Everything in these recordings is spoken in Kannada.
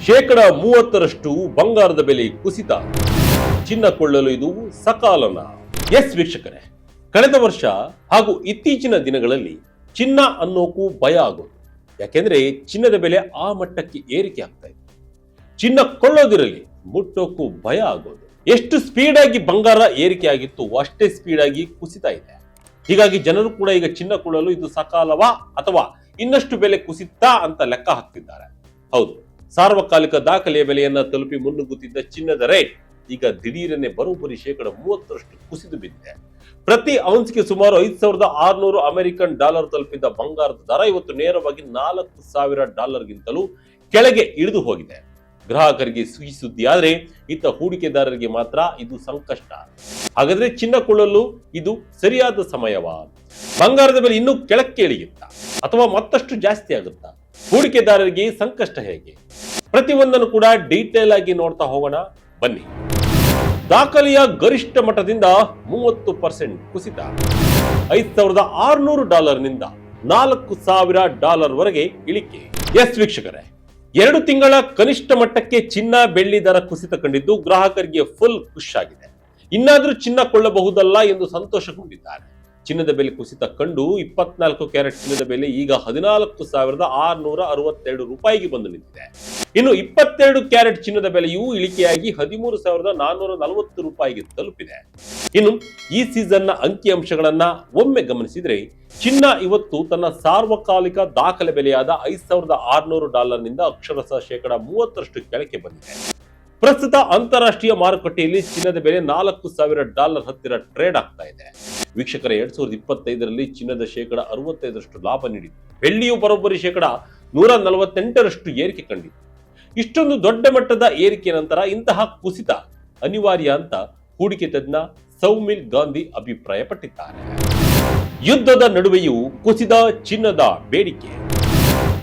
30% ಬಂಗಾರದ ಬೆಲೆ ಕುಸಿತ. ಚಿನ್ನ ಕೊಳ್ಳಲು ಇದು ಸಕಾಲನ? ಎಸ್ ವೀಕ್ಷಕರೇ, ಕಳೆದ ವರ್ಷ ಹಾಗೂ ಇತ್ತೀಚಿನ ದಿನಗಳಲ್ಲಿ ಚಿನ್ನ ಅನ್ನೋಕು ಭಯ ಆಗೋದು. ಯಾಕೆಂದ್ರೆ ಚಿನ್ನದ ಬೆಲೆ ಆ ಮಟ್ಟಕ್ಕೆ ಏರಿಕೆ ಆಗ್ತಾ ಇದೆ. ಚಿನ್ನ ಕೊಳ್ಳೋದಿರಲಿ, ಮುಟ್ಟೋಕು ಭಯ ಆಗೋದು. ಎಷ್ಟು ಸ್ಪೀಡ್ ಆಗಿ ಬಂಗಾರ ಏರಿಕೆ ಆಗಿತ್ತು, ಅಷ್ಟೇ ಸ್ಪೀಡ್ ಆಗಿ ಕುಸಿತಾ ಇದೆ. ಹೀಗಾಗಿ ಜನರು ಕೂಡ ಈಗ ಚಿನ್ನ ಕೊಳ್ಳಲು ಇದು ಸಕಾಲವಾ ಅಥವಾ ಇನ್ನಷ್ಟು ಬೆಲೆ ಕುಸಿತಾ ಅಂತ ಲೆಕ್ಕ ಹಾಕ್ತಿದ್ದಾರೆ. ಹೌದು, ಸಾರ್ವಕಾಲಿಕ ದಾಖಲೆಯ ಬೆಲೆಯನ್ನ ತಲುಪಿ ಮುನ್ನುಗ್ಗುತ್ತಿದ್ದ ಚಿನ್ನದ ರೇಟ್ ಈಗ ದಿಢೀರನೆ ಬರೋಬ್ಬರಿ 30% ಕುಸಿದು ಬಿದ್ದಿದೆ. ಪ್ರತಿ ಔನ್ಸ್ಗೆ ಸುಮಾರು $5,600 ಅಮೆರಿಕನ್ ಡಾಲರ್ ತಲುಪಿದ್ದ ಬಂಗಾರದ ದರ ಇವತ್ತು ನೇರವಾಗಿ $4,000 ಗಿಂತಲೂ ಕೆಳಗೆ ಇಳಿದು ಹೋಗಿದೆ. ಗ್ರಾಹಕರಿಗೆ ಸಿಹಿ ಸುದ್ದಿ ಆದ್ರೆ ಇತ್ತ ಹೂಡಿಕೆದಾರರಿಗೆ ಮಾತ್ರ ಇದು ಸಂಕಷ್ಟ. ಹಾಗಾದ್ರೆ ಚಿನ್ನ ಕೊಳ್ಳಲು ಇದು ಸರಿಯಾದ ಸಮಯವಾ? ಬಂಗಾರದ ಬೆಲೆ ಇನ್ನೂ ಕೆಳಕ್ಕೆ ಇಳಿಯುತ್ತಾ ಅಥವಾ ಮತ್ತಷ್ಟು ಜಾಸ್ತಿ ಆಗುತ್ತಾ? ಹೂಡಿಕೆದಾರರಿಗೆ ಸಂಕಷ್ಟ ಹೇಗೆ? ಪ್ರತಿಯೊಂದನ್ನು ಕೂಡ ಡೀಟೇಲ್ ಆಗಿ ನೋಡ್ತಾ ಹೋಗೋಣ ಬನ್ನಿ. ದಾಖಲೆಯ ಗರಿಷ್ಠ ಮಟ್ಟದಿಂದ 30% ಕುಸಿತ. $5,600 ನಿಂದ $4,000 ವರೆಗೆ ಇಳಿಕೆ. ಎಸ್ ವೀಕ್ಷಕರೇ, 2 ತಿಂಗಳ ಕನಿಷ್ಠ ಮಟ್ಟಕ್ಕೆ ಚಿನ್ನ ಬೆಳ್ಳಿ ದರ ಕುಸಿತ ಕಂಡಿದ್ದು ಗ್ರಾಹಕರಿಗೆ ಫುಲ್ ಖುಷ್ ಆಗಿದೆ. ಇನ್ನಾದ್ರೂ ಚಿನ್ನ ಕೊಳ್ಳಬಹುದಲ್ಲ ಎಂದು ಸಂತೋಷಗೊಂಡಿದ್ದಾರೆ. ಚಿನ್ನದ ಬೆಲೆ ಕುಸಿತ ಕಂಡು 24 ಕ್ಯಾರೆಟ್ ಚಿನ್ನದ ಬೆಲೆ ಈಗ $14,662 ಬಂದು ನಿಂತಿದೆ. ಇನ್ನು 22 ಕ್ಯಾರೆಟ್ ಚಿನ್ನದ ಬೆಲೆಯೂ ಇಳಿಕೆಯಾಗಿ $13,440 ತಲುಪಿದೆ. ಇನ್ನು ಈ ಸೀಸನ್ನ ಅಂಕಿಅಂಶಗಳನ್ನ ಒಮ್ಮೆ ಗಮನಿಸಿದ್ರೆ ಚಿನ್ನ ಇವತ್ತು ತನ್ನ ಸಾರ್ವಕಾಲಿಕ ದಾಖಲೆ ಬೆಲೆಯಾದ $5,600 ನಿಂದ ಅಕ್ಷರಶಃ 30% ಕೆಳಕ್ಕೆ ಬಂದಿದೆ. ಪ್ರಸ್ತುತ ಅಂತಾರಾಷ್ಟ್ರೀಯ ಮಾರುಕಟ್ಟೆಯಲ್ಲಿ ಚಿನ್ನದ ಬೆಲೆ $4,000 ಹತ್ತಿರ ಟ್ರೇಡ್ ಆಗ್ತಾ ಇದೆ. ವೀಕ್ಷಕರ, 2025ರಲ್ಲಿ ಚಿನ್ನದ 65% ಲಾಭ ನೀಡಿತು. ಬೆಳ್ಳಿಯು ಬರೋಬ್ಬರಿ 148% ಏರಿಕೆ ಕಂಡಿತು. ಇಷ್ಟೊಂದು ದೊಡ್ಡ ಮಟ್ಟದ ಏರಿಕೆ ನಂತರ ಇಂತಹ ಕುಸಿತ ಅನಿವಾರ್ಯ ಅಂತ ಹೂಡಿಕೆ ತಜ್ಞ ಸೌಮಿಲ್ ಗಾಂಧಿ ಅಭಿಪ್ರಾಯಪಟ್ಟಿದ್ದಾರೆ. ಯುದ್ಧದ ನಡುವೆಯೂ ಕುಸಿದ ಚಿನ್ನದ ಬೇಡಿಕೆ.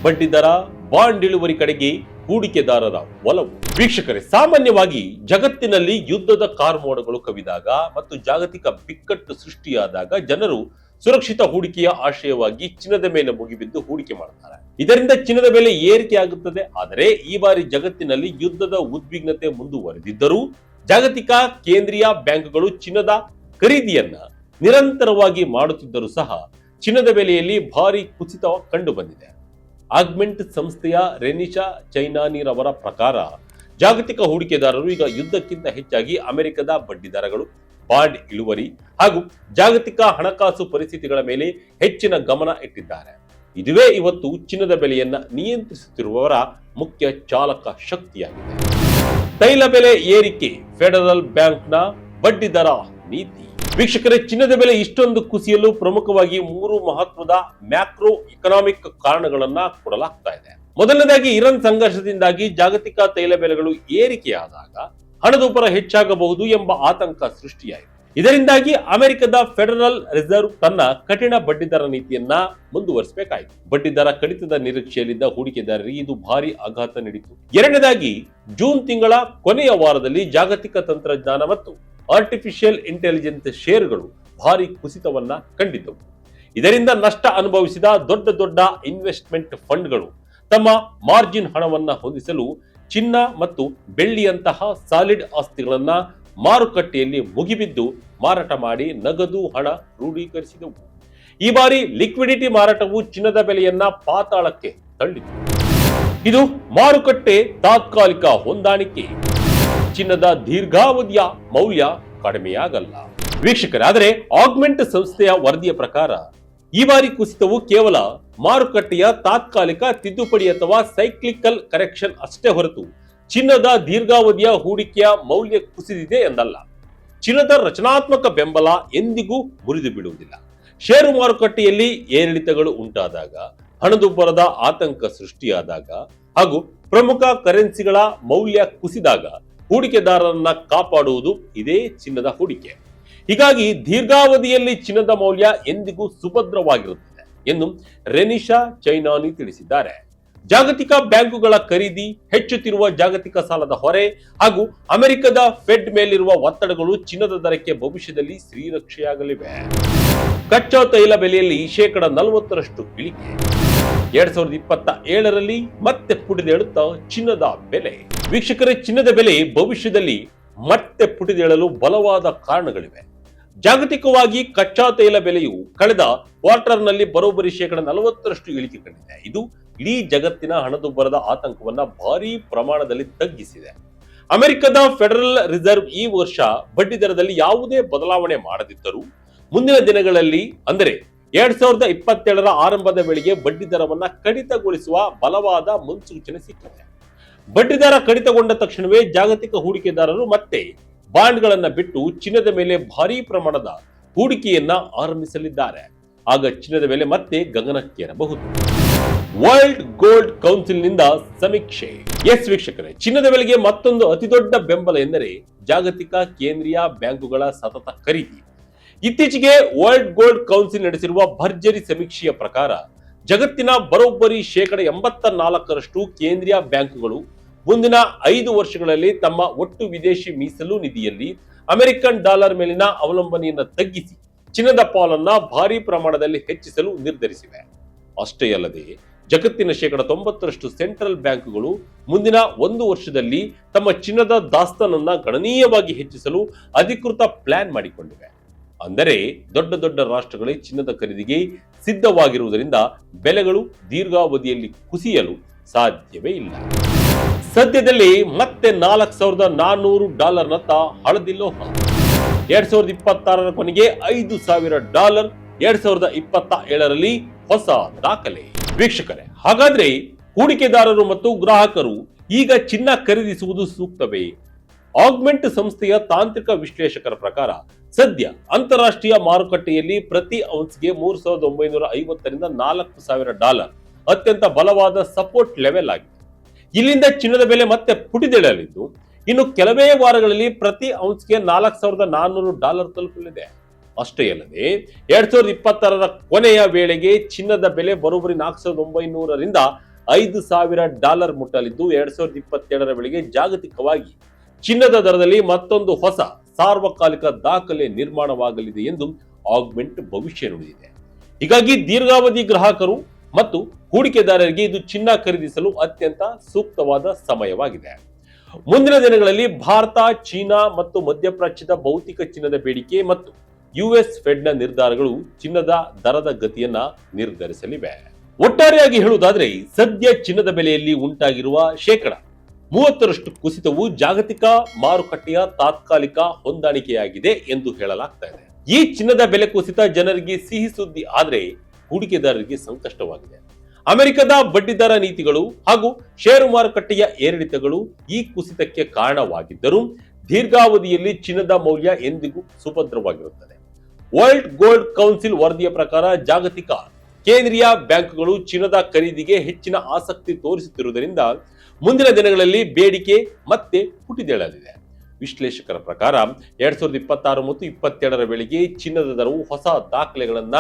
ಬಡ್ಡಿ ದರ, ಬಾಂಡ್ ಇಳುವರಿ ಕಡೆಗೆ ಹೂಡಿಕೆದಾರರ ಒಲವು. ವೀಕ್ಷಕರೇ, ಸಾಮಾನ್ಯವಾಗಿ ಜಗತ್ತಿನಲ್ಲಿ ಯುದ್ಧದ ಕಾರ್ಮೋಡಗಳು ಕವಿದಾಗ ಮತ್ತು ಜಾಗತಿಕ ಬಿಕ್ಕಟ್ಟು ಸೃಷ್ಟಿಯಾದಾಗ ಜನರು ಸುರಕ್ಷಿತ ಹೂಡಿಕೆಯ ಆಶಯವಾಗಿ ಚಿನ್ನದ ಮೇಲೆ ಮುಗಿಬಿದ್ದು ಹೂಡಿಕೆ ಮಾಡುತ್ತಾರೆ. ಇದರಿಂದ ಚಿನ್ನದ ಬೆಲೆ ಏರಿಕೆ ಆಗುತ್ತದೆ. ಆದರೆ ಈ ಬಾರಿ ಜಗತ್ತಿನಲ್ಲಿ ಯುದ್ಧದ ಉದ್ವಿಗ್ನತೆ ಮುಂದುವರೆದಿದ್ದರೂ ಜಾಗತಿಕ ಕೇಂದ್ರೀಯ ಬ್ಯಾಂಕ್ಗಳು ಚಿನ್ನದ ಖರೀದಿಯನ್ನ ನಿರಂತರವಾಗಿ ಮಾಡುತ್ತಿದ್ದರೂ ಸಹ ಚಿನ್ನದ ಬೆಲೆಯಲ್ಲಿ ಭಾರಿ ಕುಸಿತ ಕಂಡು ಬಂದಿದೆ. ಆಗ್ಮೆಂಟ್ ಸಂಸ್ಥೆಯ ರೆನಿಶಾ ಚೈನಾನಿರವರ ಪ್ರಕಾರ ಜಾಗತಿಕ ಹೂಡಿಕೆದಾರರು ಈಗ ಯುದ್ಧಕ್ಕಿಂತ ಹೆಚ್ಚಾಗಿ ಅಮೆರಿಕದ ಬಡ್ಡಿ ದರಗಳು, ಬಾಂಡ್ ಇಳುವರಿ ಹಾಗೂ ಜಾಗತಿಕ ಹಣಕಾಸು ಪರಿಸ್ಥಿತಿಗಳ ಮೇಲೆ ಹೆಚ್ಚಿನ ಗಮನ ಇಟ್ಟಿದ್ದಾರೆ. ಇದುವೇ ಇವತ್ತು ಚಿನ್ನದ ಬೆಲೆಯನ್ನ ನಿಯಂತ್ರಿಸುತ್ತಿರುವವರ ಮುಖ್ಯ ಚಾಲಕ ಶಕ್ತಿಯಾಗಿದೆ. ತೈಲ ಬೆಲೆ ಏರಿಕೆ, ಫೆಡರಲ್ ಬ್ಯಾಂಕ್ನ ಬಡ್ಡಿ ದರ ನೀತಿ. ವೀಕ್ಷಕರೇ, ಚಿನ್ನದ ಬೆಲೆ ಇಷ್ಟೊಂದು ಕುಸಿಯಲು ಪ್ರಮುಖವಾಗಿ 3 ಮಹತ್ವದ ಮ್ಯಾಕ್ರೋ ಎಕನಾಮಿಕ್ ಕಾರಣಗಳನ್ನ ಕೊಡಲಾಗ್ತಾ ಇದೆ. ಮೊದಲನೇದಾಗಿ, ಇರಾನ್ ಸಂಘರ್ಷದಿಂದಾಗಿ ಜಾಗತಿಕ ತೈಲ ಬೆಲೆಗಳು ಏರಿಕೆಯಾದಾಗ ಹಣದುಬ್ಬರ ಹೆಚ್ಚಾಗಬಹುದು ಎಂಬ ಆತಂಕ ಸೃಷ್ಟಿಯಾಯಿತು. ಇದರಿಂದಾಗಿ ಅಮೆರಿಕದ ಫೆಡರಲ್ ರಿಸರ್ವ್ ತನ್ನ ಕಠಿಣ ಬಡ್ಡಿದರ ನೀತಿಯನ್ನ ಮುಂದುವರಿಸಬೇಕಾಯಿತು. ಬಡ್ಡಿ ದರ ಕಡಿತದ ನಿರೀಕ್ಷೆಯಲ್ಲಿದ್ದ ಹೂಡಿಕೆದಾರರಿಗೆ ಇದು ಭಾರಿ ಆಘಾತ ನೀಡಿತು. ಎರಡನೇದಾಗಿ, ಜೂನ್ ತಿಂಗಳ ಕೊನೆಯ ವಾರದಲ್ಲಿ ಜಾಗತಿಕ ತಂತ್ರಜ್ಞಾನ ಮತ್ತು ಆರ್ಟಿಫಿಷಿಯಲ್ ಇಂಟೆಲಿಜೆನ್ಸ್ ಷೇರುಗಳು ಭಾರಿ ಕುಸಿತವನ್ನ ಕಂಡಿದ್ದವು. ಇದರಿಂದ ನಷ್ಟ ಅನುಭವಿಸಿದ ದೊಡ್ಡ ದೊಡ್ಡ ಇನ್ವೆಸ್ಟ್ಮೆಂಟ್ ಫಂಡ್ಗಳು ತಮ್ಮ ಮಾರ್ಜಿನ್ ಹಣವನ್ನ ಹೊಂದಿಸಲು ಚಿನ್ನ ಮತ್ತು ಬೆಳ್ಳಿಯಂತಹ ಸಾಲಿಡ್ ಆಸ್ತಿಗಳನ್ನ ಮಾರುಕಟ್ಟೆಯಲ್ಲಿ ಮುಗಿಬಿದ್ದು ಮಾರಾಟ ಮಾಡಿ ನಗದು ಹಣ ಕ್ರೋಢೀಕರಿಸಿದವು. ಈ ಬಾರಿ ಲಿಕ್ವಿಡಿಟಿ ಮಾರಾಟವು ಚಿನ್ನದ ಬೆಲೆಯನ್ನ ಪಾತಾಳಕ್ಕೆ ತಳ್ಳಿತು. ಇದು ಮಾರುಕಟ್ಟೆ ತಾತ್ಕಾಲಿಕ ಹೊಂದಾಣಿಕೆ. ಚಿನ್ನದ ದೀರ್ಘಾವಧಿಯ ಮೌಲ್ಯ ಕಡಿಮೆಯಾಗಲ್ಲ. ವೀಕ್ಷಕರೇ, ಆದರೆ ಆಗ್ಮೆಂಟ್ ಸಂಸ್ಥೆಯ ವರದಿಯ ಪ್ರಕಾರ ಈ ಬಾರಿ ಕುಸಿತವು ಕೇವಲ ಮಾರುಕಟ್ಟೆಯ ತಾತ್ಕಾಲಿಕ ತಿದ್ದುಪಡಿ ಅಥವಾ ಸೈಕ್ಲಿಕಲ್ ಕರೆಕ್ಷನ್ ಅಷ್ಟೇ ಹೊರತು ಚಿನ್ನದ ದೀರ್ಘಾವಧಿಯ ಹೂಡಿಕೆಯ ಮೌಲ್ಯ ಕುಸಿದಿದೆ ಎಂದಲ್ಲ. ಚಿನ್ನದ ರಚನಾತ್ಮಕ ಬೆಂಬಲ ಎಂದಿಗೂ ಮುರಿದು ಬಿಡುವುದಿಲ್ಲ. ಷೇರು ಮಾರುಕಟ್ಟೆಯಲ್ಲಿ ಏರಿಳಿತಗಳು ಉಂಟಾದಾಗ, ಹಣದುಬ್ಬರದ ಆತಂಕ ಸೃಷ್ಟಿಯಾದಾಗ ಹಾಗೂ ಪ್ರಮುಖ ಕರೆನ್ಸಿಗಳ ಮೌಲ್ಯ ಕುಸಿದಾಗ ಹೂಡಿಕೆದಾರರನ್ನ ಕಾಪಾಡುವುದು ಇದೇ ಚಿನ್ನದ ಹೂಡಿಕೆ. ಹೀಗಾಗಿ ದೀರ್ಘಾವಧಿಯಲ್ಲಿ ಚಿನ್ನದ ಮೌಲ್ಯ ಎಂದಿಗೂ ಸುಭದ್ರವಾಗಿರುತ್ತದೆ ಎಂದು ರೆನಿಶಾ ಚೈನಾನಿ ತಿಳಿಸಿದ್ದಾರೆ. ಜಾಗತಿಕ ಬ್ಯಾಂಕುಗಳ ಖರೀದಿ, ಹೆಚ್ಚುತ್ತಿರುವ ಜಾಗತಿಕ ಸಾಲದ ಹೊರೆ ಹಾಗೂ ಅಮೆರಿಕದ ಫೆಡ್ ಮೇಲಿರುವ ಒತ್ತಡಗಳು ಚಿನ್ನದ ದರಕ್ಕೆ ಭವಿಷ್ಯದಲ್ಲಿ ಶ್ರೀರಕ್ಷೆಯಾಗಲಿವೆ. ಕಚ್ಚಾ ತೈಲ ಬೆಲೆಯಲ್ಲಿ 40% ಇಳಿಕೆ. 2027ರಲ್ಲಿ ಮತ್ತೆ ಪುಟಿದೇಳುತ್ತಾ ಚಿನ್ನದ ಬೆಲೆ. ವೀಕ್ಷಕರೇ, ಚಿನ್ನದ ಬೆಲೆ ಭವಿಷ್ಯದಲ್ಲಿ ಮತ್ತೆ ಪುಟಿದೇಳಲು ಬಲವಾದ ಕಾರಣಗಳಿವೆ. ಜಾಗತಿಕವಾಗಿ ಕಚ್ಚಾ ತೈಲ ಬೆಲೆಯು ಕಳೆದ ಕ್ವಾರ್ಟರ್ನಲ್ಲಿ ಬರೋಬ್ಬರಿ 40% ಇಳಿಕೆ ಕಂಡಿದೆ. ಇದು ಇಡೀ ಜಗತ್ತಿನ ಹಣದುಬ್ಬರದ ಆತಂಕವನ್ನ ಭಾರೀ ಪ್ರಮಾಣದಲ್ಲಿ ತಗ್ಗಿಸಿದೆ. ಅಮೆರಿಕದ ಫೆಡರಲ್ ರಿಸರ್ವ್ ಈ ವರ್ಷ ಬಡ್ಡಿ ದರದಲ್ಲಿ ಯಾವುದೇ ಬದಲಾವಣೆ ಮಾಡದಿದ್ದರೂ ಮುಂದಿನ ದಿನಗಳಲ್ಲಿ ಅಂದರೆ 2027ರ ಆರಂಭದ ವೇಳೆಗೆ ಬಡ್ಡಿ ದರವನ್ನ ಕಡಿತಗೊಳಿಸುವ ಬಲವಾದ ಮುನ್ಸೂಚನೆ ಸಿಕ್ಕಿದೆ. ಬಡ್ಡಿ ದರ ಕಡಿತಗೊಂಡ ತಕ್ಷಣವೇ ಜಾಗತಿಕ ಹೂಡಿಕೆದಾರರು ಮತ್ತೆ ಬಾಂಡ್ಗಳನ್ನ ಬಿಟ್ಟು ಚಿನ್ನದ ಮೇಲೆ ಭಾರೀ ಪ್ರಮಾಣದ ಹೂಡಿಕೆಯನ್ನ ಆರಂಭಿಸಲಿದ್ದಾರೆ. ಆಗ ಚಿನ್ನದ ಬೆಲೆ ಮತ್ತೆ ಗಗನಕ್ಕೇರಬಹುದು. ವರ್ಲ್ಡ್ ಗೋಲ್ಡ್ ಕೌನ್ಸಿಲ್ ನಿಂದ ಸಮೀಕ್ಷೆ. ಎಸ್ ವೀಕ್ಷಕರೇ, ಚಿನ್ನದ ಬೆಲೆಗೆ ಮತ್ತೊಂದು ಅತಿದೊಡ್ಡ ಬೆಂಬಲ ಎಂದರೆ ಜಾಗತಿಕ ಕೇಂದ್ರೀಯ ಬ್ಯಾಂಕುಗಳ ಸತತ ಖರೀದಿ. ಇತ್ತೀಚೆಗೆ ವರ್ಲ್ಡ್ ಗೋಲ್ಡ್ ಕೌನ್ಸಿಲ್ ನಡೆಸಿರುವ ಭರ್ಜರಿ ಸಮೀಕ್ಷೆಯ ಪ್ರಕಾರ ಜಗತ್ತಿನ ಬರೋಬ್ಬರಿ 84% ಕೇಂದ್ರೀಯ ಬ್ಯಾಂಕುಗಳು ಮುಂದಿನ 5 ವರ್ಷಗಳಲ್ಲಿ ತಮ್ಮ ಒಟ್ಟು ವಿದೇಶಿ ಮೀಸಲು ನಿಧಿಯಲ್ಲಿ ಅಮೆರಿಕನ್ ಡಾಲರ್ ಮೇಲಿನ ಅವಲಂಬನೆಯನ್ನು ತಗ್ಗಿಸಿ ಚಿನ್ನದ ಪಾಲನ್ನ ಭಾರೀ ಪ್ರಮಾಣದಲ್ಲಿ ಹೆಚ್ಚಿಸಲು ನಿರ್ಧರಿಸಿವೆ. ಅಷ್ಟೇ ಅಲ್ಲದೆ ಜಗತ್ತಿನ 90% ಸೆಂಟ್ರಲ್ ಬ್ಯಾಂಕುಗಳು ಮುಂದಿನ 1 ವರ್ಷದಲ್ಲಿ ತಮ್ಮ ಚಿನ್ನದ ದಾಸ್ತಾನನ್ನ ಗಣನೀಯವಾಗಿ ಹೆಚ್ಚಿಸಲು ಅಧಿಕೃತ ಪ್ಲಾನ್ ಮಾಡಿಕೊಂಡಿವೆ. ಅಂದರೆ ದೊಡ್ಡ ದೊಡ್ಡ ರಾಷ್ಟ್ರಗಳೇ ಚಿನ್ನದ ಖರೀದಿಗೆ ಸಿದ್ಧವಾಗಿರುವುದರಿಂದ ಬೆಲೆಗಳು ದೀರ್ಘಾವಧಿಯಲ್ಲಿ ಕುಸಿಯಲು ಸಾಧ್ಯವೇ ಇಲ್ಲ. ಸದ್ಯದಲ್ಲಿ ಮತ್ತೆ $4,400ನತ್ತ ಹಳದಿ ಲೋಹ. 2026ರ ಕೊನೆಗೆ $5,000, 2027ರಲ್ಲಿ ಹೊಸ ದಾಖಲೆ. ವೀಕ್ಷಕರೇ, ಹಾಗಾದ್ರೆ ಹೂಡಿಕೆದಾರರು ಮತ್ತು ಗ್ರಾಹಕರು ಈಗ ಚಿನ್ನ ಖರೀದಿಸುವುದು ಸೂಕ್ತವೇ? ಆಗ್ಮೆಂಟ್ ಸಂಸ್ಥೆಯ ತಾಂತ್ರಿಕ ವಿಶ್ಲೇಷಕರ ಪ್ರಕಾರ ಸದ್ಯ ಅಂತಾರಾಷ್ಟ್ರೀಯ ಮಾರುಕಟ್ಟೆಯಲ್ಲಿ ಪ್ರತಿ ಔನ್ಸ್ಗೆ $3,950ರಿಂದ $4,000 ಅತ್ಯಂತ ಬಲವಾದ ಸಪೋರ್ಟ್ ಲೆವೆಲ್ ಆಗಿದೆ. ಇಲ್ಲಿಂದ ಚಿನ್ನದ ಬೆಲೆ ಮತ್ತೆ ಪುಟಿದೇಳಲಿದ್ದು ಇನ್ನು ಕೆಲವೇ ವಾರಗಳಲ್ಲಿ ಪ್ರತಿ ಔನ್ಸ್ಗೆ $4,400 ತಲುಪಲಿದೆ. ಅಷ್ಟೇ ಅಲ್ಲದೆ 2026ರ ಕೊನೆಯ ವೇಳೆಗೆ ಚಿನ್ನದ ಬೆಲೆ ಬರೋಬ್ಬರಿ $4,900ರಿಂದ $5,000 ಮುಟ್ಟಲಿದ್ದು 2027ರ ವೇಳೆಗೆ ಜಾಗತಿಕವಾಗಿ ಚಿನ್ನದ ದರದಲ್ಲಿ ಮತ್ತೊಂದು ಹೊಸ ಸಾರ್ವಕಾಲಿಕ ದಾಖಲೆ ನಿರ್ಮಾಣವಾಗಲಿದೆ ಎಂದು ಆಗ್ಮೆಂಟ್ ಭವಿಷ್ಯ ನುಡಿದಿದೆ. ಹೀಗಾಗಿ ದೀರ್ಘಾವಧಿ ಗ್ರಾಹಕರು ಮತ್ತು ಹೂಡಿಕೆದಾರರಿಗೆ ಇದು ಚಿನ್ನ ಖರೀದಿಸಲು ಅತ್ಯಂತ ಸೂಕ್ತವಾದ ಸಮಯವಾಗಿದೆ. ಮುಂದಿನ ದಿನಗಳಲ್ಲಿ ಭಾರತ, ಚೀನಾ ಮತ್ತು ಮಧ್ಯಪ್ರಾಚ್ಯದ ಭೌತಿಕ ಚಿನ್ನದ ಬೇಡಿಕೆ ಮತ್ತು ಯುಎಸ್ ಫೆಡ್ನ ನಿರ್ಧಾರಗಳು ಚಿನ್ನದ ದರದ ಗತಿಯನ್ನ ನಿರ್ಧರಿಸಲಿವೆ. ಒಟ್ಟಾರೆಯಾಗಿ ಹೇಳುವುದಾದ್ರೆ ಸದ್ಯ ಚಿನ್ನದ ಬೆಲೆಯಲ್ಲಿ ಉಂಟಾಗಿರುವ 30% ಕುಸಿತವು ಜಾಗತಿಕ ಮಾರುಕಟ್ಟೆಯ ತಾತ್ಕಾಲಿಕ ಹೊಂದಾಣಿಕೆಯಾಗಿದೆ ಎಂದು ಹೇಳಲಾಗ್ತಾ ಇದೆ. ಈ ಚಿನ್ನದ ಬೆಲೆ ಕುಸಿತ ಜನರಿಗೆ ಸಿಹಿ ಸುದ್ದಿ ಆದ್ರೆ ಹೂಡಿಕೆದಾರರಿಗೆ ಸಂಕಷ್ಟವಾಗಿದೆ. ಅಮೆರಿಕದ ಬಡ್ಡಿದರ ನೀತಿಗಳು ಹಾಗೂ ಷೇರು ಮಾರುಕಟ್ಟೆಯ ಏರಿಳಿತಗಳು ಈ ಕುಸಿತಕ್ಕೆ ಕಾರಣವಾಗಿದ್ದರೂ ದೀರ್ಘಾವಧಿಯಲ್ಲಿ ಚಿನ್ನದ ಮೌಲ್ಯ ಎಂದಿಗೂ ಸುಭದ್ರವಾಗಿರುತ್ತದೆ. ವರ್ಲ್ಡ್ ಗೋಲ್ಡ್ ಕೌನ್ಸಿಲ್ ವರದಿಯ ಪ್ರಕಾರ ಜಾಗತಿಕ ಕೇಂದ್ರೀಯ ಬ್ಯಾಂಕುಗಳು ಚಿನ್ನದ ಖರೀದಿಗೆ ಹೆಚ್ಚಿನ ಆಸಕ್ತಿ ತೋರಿಸುತ್ತಿರುವುದರಿಂದ ಮುಂದಿನ ದಿನಗಳಲ್ಲಿ ಬೇಡಿಕೆ ಮತ್ತೆ ಪುಟಿದೇಳಲಿದೆ. ವಿಶ್ಲೇಷಕರ ಪ್ರಕಾರ 2026 ಮತ್ತು 2027ರ ವೇಳೆಗೆ ಚಿನ್ನದ ದರವು ಹೊಸ ದಾಖಲೆಗಳನ್ನ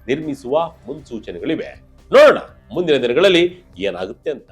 ನಿರ್ಮಿಸುವ ಮುನ್ಸೂಚನೆಗಳಿವೆ. ನೋಡೋಣ ಮುಂದಿನ ದಿನಗಳಲ್ಲಿ ಏನಾಗುತ್ತೆ ಅಂತ.